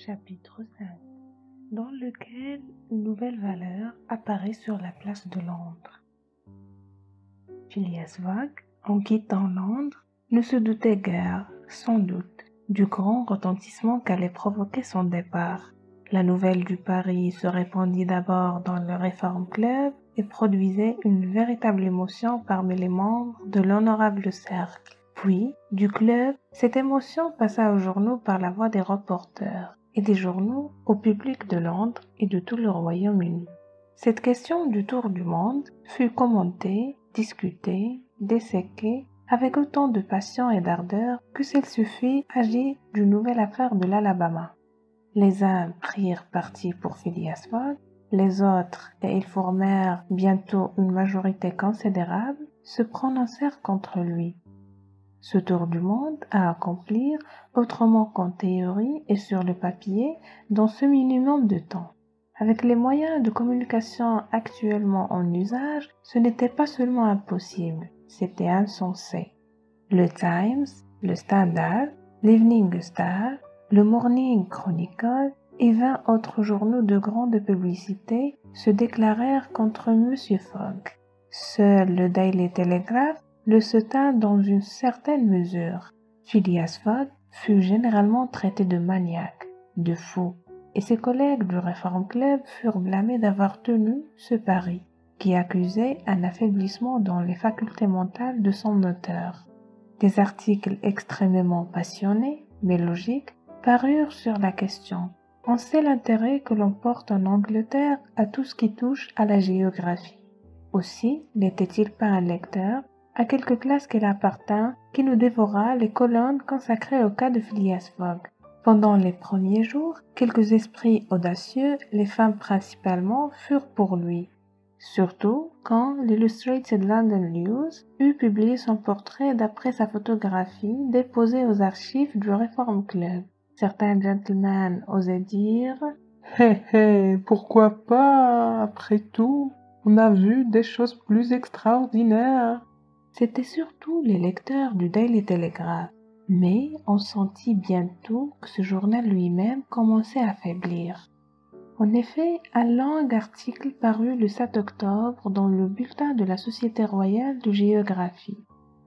Chapitre 5 dans lequel une nouvelle valeur apparaît sur la place de Londres. Phileas Fogg, en quittant Londres, ne se doutait guère, sans doute, du grand retentissement qu'allait provoquer son départ. La nouvelle du pari se répandit d'abord dans le Reform Club et produisait une véritable émotion parmi les membres de l'honorable cercle. Puis, du club, cette émotion passa aux journaux par la voie des reporters, et des journaux au public de Londres et de tout le Royaume-Uni. Cette question du tour du monde fut commentée, discutée, disséquée avec autant de passion et d'ardeur que s'il suffit agir d'une nouvelle affaire de l'Alabama. Les uns prirent parti pour Phileas Fogg, les autres, et ils formèrent bientôt une majorité considérable, se prononcèrent contre lui. Ce tour du monde à accomplir, autrement qu'en théorie et sur le papier, dans ce minimum de temps. Avec les moyens de communication actuellement en usage, ce n'était pas seulement impossible, c'était insensé. Le Times, le Standard, l'Evening Star, le Morning Chronicle et 20 autres journaux de grande publicité se déclarèrent contre M. Fogg. Seul le Daily Telegraph le soutint dans une certaine mesure. Phileas Fogg fut généralement traité de maniaque, de fou, et ses collègues du Reform Club furent blâmés d'avoir tenu ce pari, qui accusait un affaiblissement dans les facultés mentales de son auteur. Des articles extrêmement passionnés, mais logiques, parurent sur la question. On sait l'intérêt que l'on porte en Angleterre à tout ce qui touche à la géographie. Aussi, n'était-il pas un lecteur, à quelque classe qu'il appartint, qui nous dévora les colonnes consacrées au cas de Phileas Fogg. Pendant les premiers jours, quelques esprits audacieux, les femmes principalement, furent pour lui. Surtout quand l'Illustrated London News eut publié son portrait d'après sa photographie déposée aux archives du Reform Club. Certains gentlemen osaient dire « Hé, pourquoi pas, après tout, on a vu des choses plus extraordinaires !» C'étaient surtout les lecteurs du Daily Telegraph, mais on sentit bientôt que ce journal lui-même commençait à faiblir. En effet, un long article parut le 7 octobre dans le bulletin de la Société royale de géographie.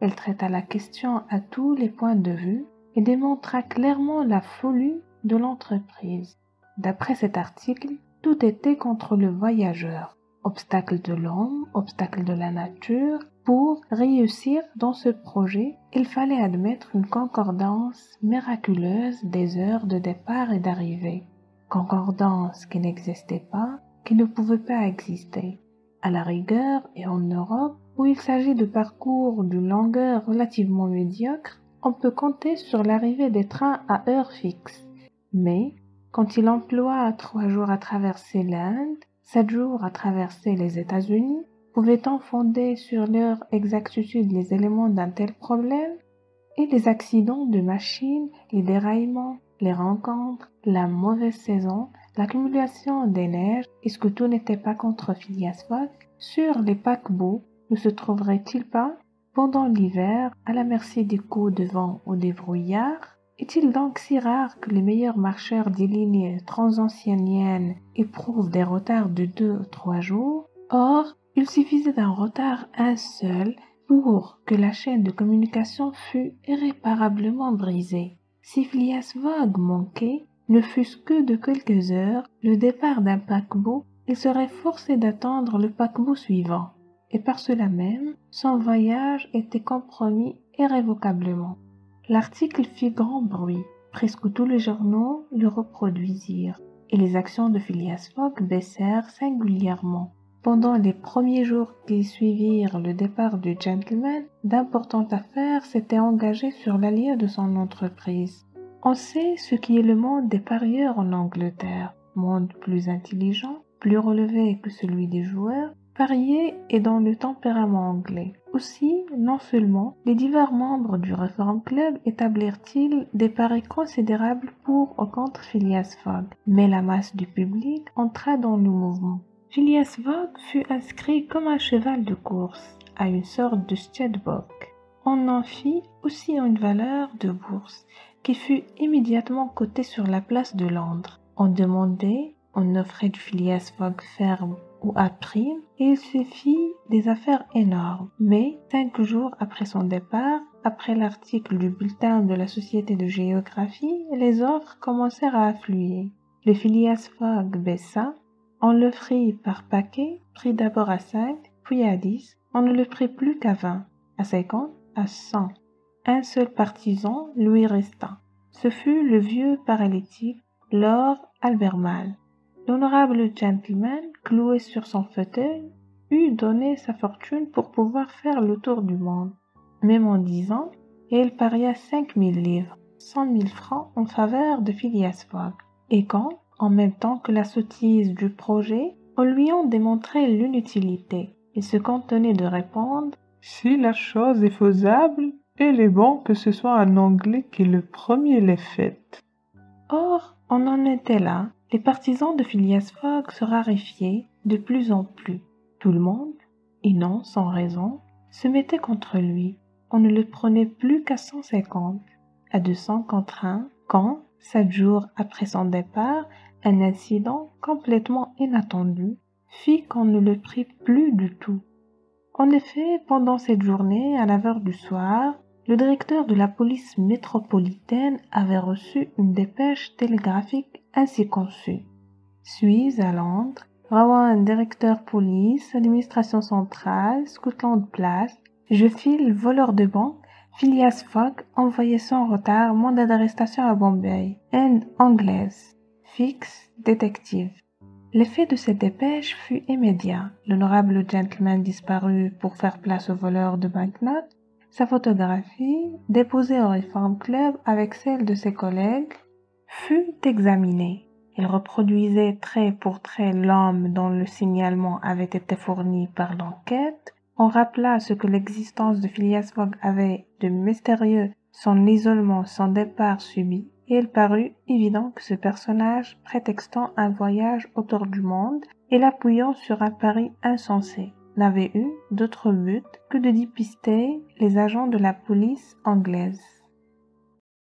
Elle traita la question à tous les points de vue et démontra clairement la folie de l'entreprise. D'après cet article, tout était contre le voyageur. Obstacle de l'homme, obstacle de la nature. Pour réussir dans ce projet, il fallait admettre une concordance miraculeuse des heures de départ et d'arrivée. Concordance qui n'existait pas, qui ne pouvait pas exister. À la rigueur et en Europe, où il s'agit de parcours d'une longueur relativement médiocre, on peut compter sur l'arrivée des trains à heure fixe. Mais, quand il emploie 3 jours à traverser l'Inde, 7 jours à traverser les États-Unis, pouvait-on fonder sur leur exactitude les éléments d'un tel problème? Et les accidents de machines, les déraillements, les rencontres, la mauvaise saison, l'accumulation des neiges, est-ce que tout n'était pas contre Phileas Fogg? Sur les paquebots, ne se trouverait-il pas, pendant l'hiver, à la merci des coups de vent ou des brouillards? Est-il donc si rare que les meilleurs marcheurs des lignes transoceaniennes éprouvent des retards de 2 ou 3 jours? Or, il suffisait d'un retard un seul pour que la chaîne de communication fût irréparablement brisée. Si Phileas Fogg manquait, ne fût-ce que de quelques heures, le départ d'un paquebot, il serait forcé d'attendre le paquebot suivant. Et par cela même, son voyage était compromis irrévocablement. L'article fit grand bruit. Presque tous les journaux le reproduisirent, et les actions de Phileas Fogg baissèrent singulièrement. Pendant les premiers jours qui suivirent le départ du gentleman, d'importantes affaires s'étaient engagées sur l'allié de son entreprise. On sait ce qui est le monde des parieurs en Angleterre, monde plus intelligent, plus relevé que celui des joueurs. Parier est dans le tempérament anglais. Aussi, non seulement les divers membres du Reform Club établirent-ils des paris considérables pour ou contre Phileas Fogg, mais la masse du public entra dans le mouvement. Phileas Fogg fut inscrit comme un cheval de course à une sorte de Stud Book. On en fit aussi une valeur de bourse, qui fut immédiatement coté sur la place de Londres. On demandait, on offrait du Phileas Fogg ferme ou à prime, et il se fit des affaires énormes. Mais 5 jours après son départ, après l'article du bulletin de la Société de géographie, les offres commencèrent à affluer. Le Phileas Fogg baissa, on l'offrit par paquet, pris d'abord à 5, puis à 10, on ne le prit plus qu'à 20, à 50, à 100. Un seul partisan lui resta. Ce fut le vieux paralytique, Lord Albermale. L'honorable gentleman, cloué sur son fauteuil, eût donné sa fortune pour pouvoir faire le tour du monde, même en 10 ans, et il paria 5000 livres, 100 000 francs en faveur de Phileas Fogg. Et quand, en même temps que la sottise du projet, on lui en démontrait l'inutilité, il se contenait de répondre « Si la chose est faisable, il est bon que ce soit un Anglais qui le premier l'ait faite. » Or, on en était là. Les partisans de Phileas Fogg se raréfiaient de plus en plus. Tout le monde, et non sans raison, se mettait contre lui. On ne le prenait plus qu'à 150, à 200 contre 1, quand, 7 jours après son départ, un incident complètement inattendu fit qu'on ne le prit plus du tout. En effet, pendant cette journée, à la heure du soir, le directeur de la police métropolitaine avait reçu une dépêche télégraphique ainsi conçue. Suis à Londres, Rowan, directeur police, administration centrale, Scotland Place. Je file voleur de banque, Phileas Fogg, envoyé sans retard, mandat d'arrestation à Bombay, Inde anglaise, fixe, détective. L'effet de cette dépêche fut immédiat. L'honorable gentleman disparut pour faire place au voleur de banknotes. Sa photographie, déposée au Reform Club avec celle de ses collègues, fut examinée. Il reproduisait trait pour trait l'homme dont le signalement avait été fourni par l'enquête. On rappela ce que l'existence de Phileas Fogg avait de mystérieux, son isolement, son départ subit, et il parut évident que ce personnage, prétextant un voyage autour du monde et l'appuyant sur un pari insensé, n'avait eu d'autre but que de dépister les agents de la police anglaise.